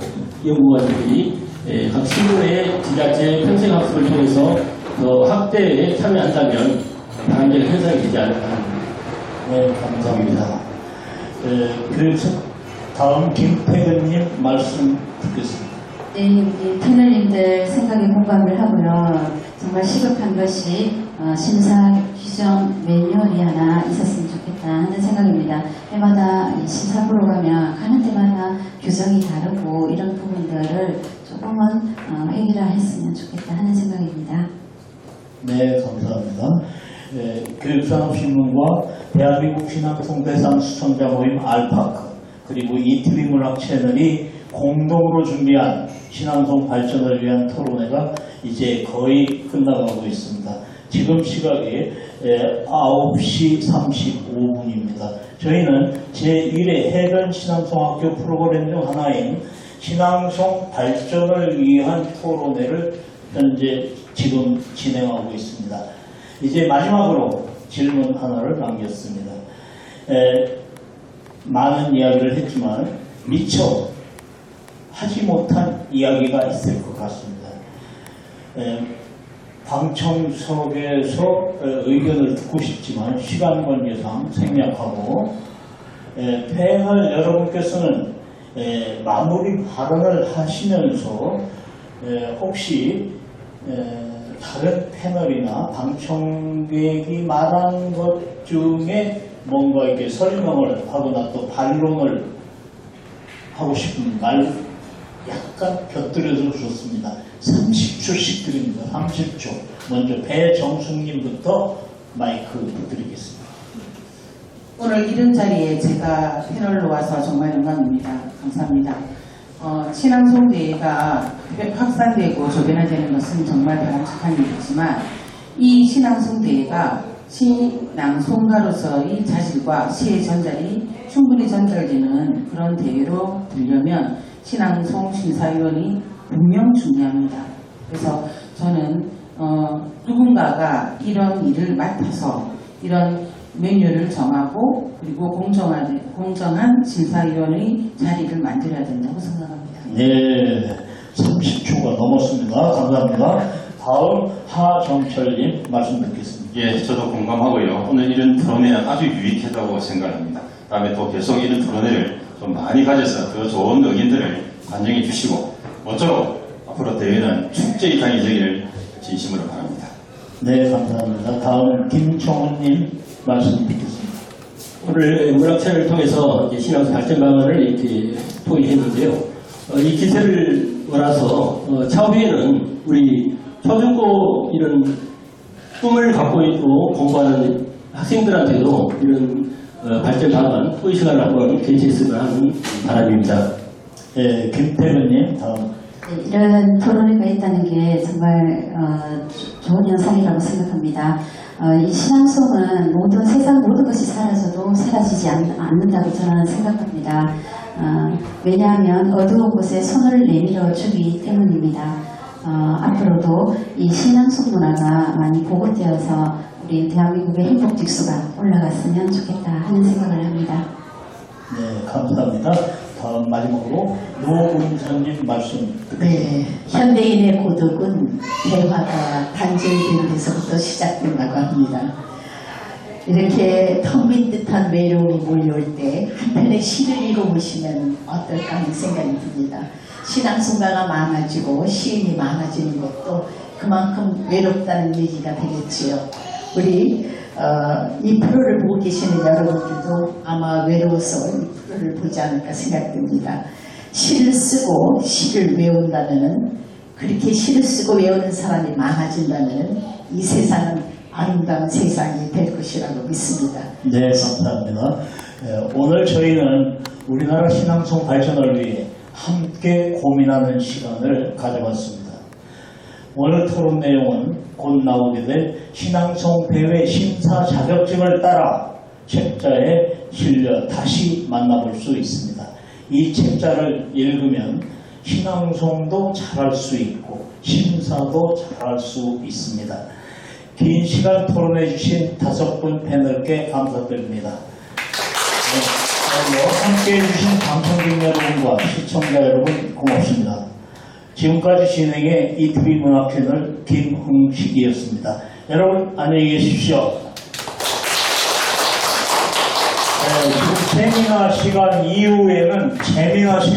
연구관님들이 각 시군의 지자체 평생학습을 통해서 학대에 참여한다면 바람직한 현상이 되지 않을까 합니다. 네, 감사합니다. 그래서 다음 김태근님 말씀 듣겠습니다. 네, 우리 패널님들 생각에 공감을 하고요. 정말 시급한 것이 심사 규정 매뉴얼이 하나 있었으면 좋겠다 하는 생각입니다. 해마다 이 심사부로 가는 데마다 규정이 다르고 이런 부분들을 조금은 해결했으면 좋겠다 하는 생각입니다. 네, 감사합니다. 교육산업신문과 대한민국 신앙송 대상 수청자 모임 알파크 그리고 ETV 문학 채널이 공동으로 준비한 신앙송 발전을 위한 토론회가 이제 거의 끝나가고 있습니다. 지금 시각이 9시 35분입니다. 저희는 제1회 해변 신앙송학교 프로그램 중 하나인 신앙송 발전을 위한 토론회를 현재 지금 진행하고 있습니다. 이제 마지막으로 질문 하나를 남겼습니다. 많은 이야기를 했지만 미처 하지 못한 이야기가 있을 것 같습니다. 방청석에서 의견을 듣고 싶지만 시간 관계상 생략하고 패널 여러분께서는 마무리 발언을 하시면서 혹시 다른 패널이나 방청객이 말한 것 중에 뭔가 이렇게 설명을 하거나 또 반론을 하고 싶은 말 약간 곁들여서 좋습니다. 30초씩 드립니다. 30초. 먼저 배정숙님부터 마이크 부탁드리겠습니다. 오늘 이런 자리에 제가 패널로 와서 정말 영광입니다. 감사합니다. 신앙송대회가 확산되고 조변화되는 것은 정말 바람직한 일이지만 이 신앙송대회가 신앙송가로서의 자질과 시의 전달이 충분히 전달되는 그런 대회로 되려면 신앙송 심사위원이 분명 중요합니다. 그래서 저는 누군가가 이런 일을 맡아서 이런 메뉴를 정하고 그리고 공정한 심사위원의 자리를 만들어야 된다고 생각합니다. 네, 30초가 넘었습니다. 감사합니다. 다음 하정철님 말씀 듣겠습니다. 예, 저도 공감하고요. 오늘 이런 토론회는 아주 유익하다고 생각합니다. 다음에 또 계속 이런 토론회를 좀 많이 가져서 더 좋은 의견들을 반영해 주시고 모쪼록 앞으로 대회는 축제의 강이 되기를 진심으로 바랍니다. 네, 감사합니다. 다음 김청훈님 말씀 듣겠습니다. 오늘 문학체를 통해서 이제 신앙 발전 방안을 이렇게 토의했는데요. 이 기세를 몰아서 차후에는 우리 초중고 이런 꿈을 갖고 있고 공부하는 학생들한테도 이런 발전 방안 토의 시간을 한번 개최했으면 하는 바람입니다. 네, 김태근님 다음. 이런 토론회가 있다는 게 정말 좋은 현상이라고 생각합니다. 이 신앙송은 세상 모든 것이 사라져도 사라지지 않는다고 저는 생각합니다. 왜냐하면 어두운 곳에 손을 내밀어 주기 때문입니다. 앞으로도 이 신앙송 문화가 많이 보급되어서 우리 대한민국의 행복 지수가 올라갔으면 좋겠다 하는 생각을 합니다. 네, 감사합니다. 다음 마지막으로 노은선님 말씀 듣겠습니다. 네, 현대인의 고독은 대화가 단절되는 데서부터 시작된다고 합니다. 이렇게 텅 빈 듯한 외로움이 몰려올 때 한편의 시를 읽어보시면 어떨까 하는 생각이 듭니다. 신앙송가가 많아지고 시인이 많아지는 것도 그만큼 외롭다는 얘기가 되겠지요. 우리 이 프로를 보고 계시는 여러분들도 아마 외로워서 이 프로를 보지 않을까 생각됩니다. 시를 쓰고 시를 외운다면은 그렇게 시를 쓰고 외우는 사람이 많아진다면은 이 세상은 아름다운 세상이 될 것이라고 믿습니다. 네, 감사합니다. 오늘 저희는 우리나라 신앙송 발전을 위해 함께 고민하는 시간을 가져봤습니다. 오늘 토론 내용은 곧 나오게 될 신앙송 대회 심사 자격증을 따라 책자에 실려 다시 만나볼 수 있습니다. 이 책자를 읽으면 신앙송도 잘할 수 있고 심사도 잘할 수 있습니다. 긴 시간 토론해 주신 5분 패널께 감사드립니다. 함께해 주신 방청객 여러분과 시청자 여러분 고맙습니다. 지금까지 진행의 이TV 문학회널 김흥식이었습니다. 여러분 안녕히 계십시오. 지금 세미나 시간 이후에는 재미나 시간